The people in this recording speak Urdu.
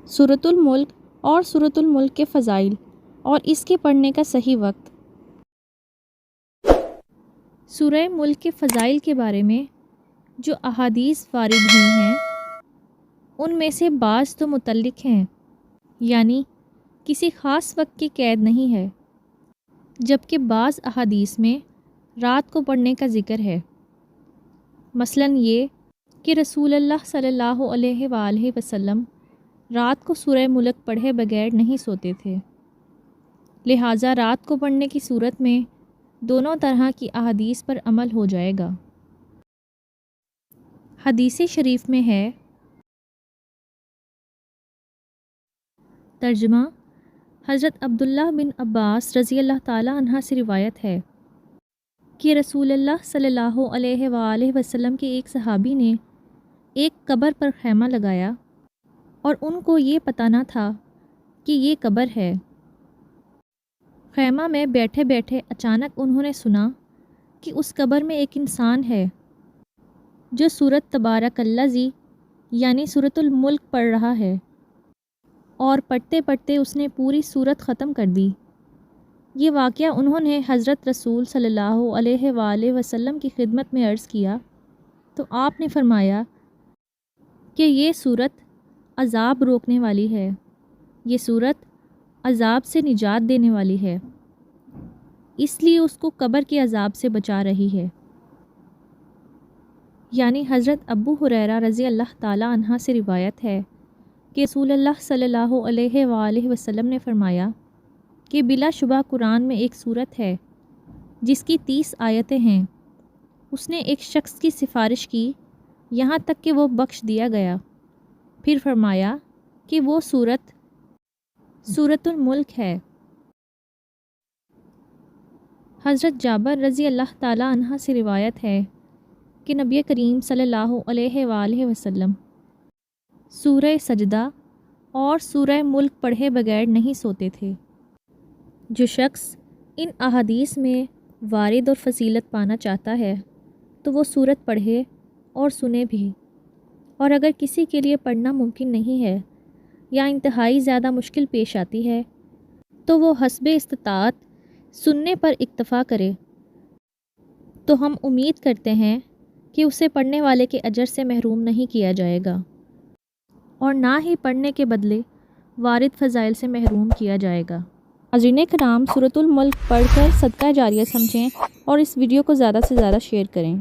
سورۃ الملک اور سورۃ الملک کے فضائل اور اس کے پڑھنے کا صحیح وقت۔ سورہ ملک کے فضائل کے بارے میں جو احادیث وارد ہوئی ہیں ان میں سے بعض تو متعلق ہیں، یعنی کسی خاص وقت کی قید نہیں ہے، جبکہ بعض احادیث میں رات کو پڑھنے کا ذکر ہے۔ مثلاً یہ کہ رسول اللہ صلی اللہ علیہ وآلہ وسلم رات کو سورہ ملک پڑھے بغیر نہیں سوتے تھے، لہٰذا رات کو پڑھنے کی صورت میں دونوں طرح کی احادیث پر عمل ہو جائے گا۔ حدیث شریف میں ہے، ترجمہ حضرت عبداللہ بن عباس رضی اللہ تعالیٰ عنہ سے روایت ہے کہ رسول اللہ صلی اللہ علیہ وآلہ وسلم کے ایک صحابی نے ایک قبر پر خیمہ لگایا اور ان کو یہ پتہ نہ تھا کہ یہ قبر ہے۔ خیمہ میں بیٹھے بیٹھے اچانک انہوں نے سنا کہ اس قبر میں ایک انسان ہے جو سورۃ تبارک الذی یعنی سورۃ الملک پڑھ رہا ہے، اور پڑھتے پڑھتے اس نے پوری سورت ختم کر دی۔ یہ واقعہ انہوں نے حضرت رسول صلی اللہ علیہ وآلہ وسلم کی خدمت میں عرض کیا تو آپ نے فرمایا کہ یہ سورت عذاب روکنے والی ہے، یہ سورت عذاب سے نجات دینے والی ہے، اس لیے اس کو قبر کے عذاب سے بچا رہی ہے۔ یعنی حضرت ابو ہریرہ رضی اللہ تعالیٰ عنہ سے روایت ہے کہ رسول اللہ صلی اللہ علیہ وآلہ وسلم نے فرمایا کہ بلا شبہ قرآن میں ایک سورت ہے جس کی 30 آیتیں ہیں، اس نے ایک شخص کی سفارش کی یہاں تک کہ وہ بخش دیا گیا، پھر فرمایا کہ وہ سورت سورۃ الملک ہے۔ حضرت جابر رضی اللہ تعالیٰ عنہ سے روایت ہے کہ نبی کریم صلی اللہ علیہ وآلہ وسلم سورہ سجدہ اور سورہ ملک پڑھے بغیر نہیں سوتے تھے۔ جو شخص ان احادیث میں وارد اور فضیلت پانا چاہتا ہے تو وہ سورت پڑھے اور سنے بھی، اور اگر کسی کے لیے پڑھنا ممکن نہیں ہے یا انتہائی زیادہ مشکل پیش آتی ہے تو وہ حسب استطاعت سننے پر اکتفا کرے، تو ہم امید کرتے ہیں کہ اسے پڑھنے والے کے اجر سے محروم نہیں کیا جائے گا، اور نہ ہی پڑھنے کے بدلے وارد فضائل سے محروم کیا جائے گا۔ ناظرین کرام، سورۃ الملک پڑھ کر صدقہ جاریہ سمجھیں اور اس ویڈیو کو زیادہ سے زیادہ شیئر کریں۔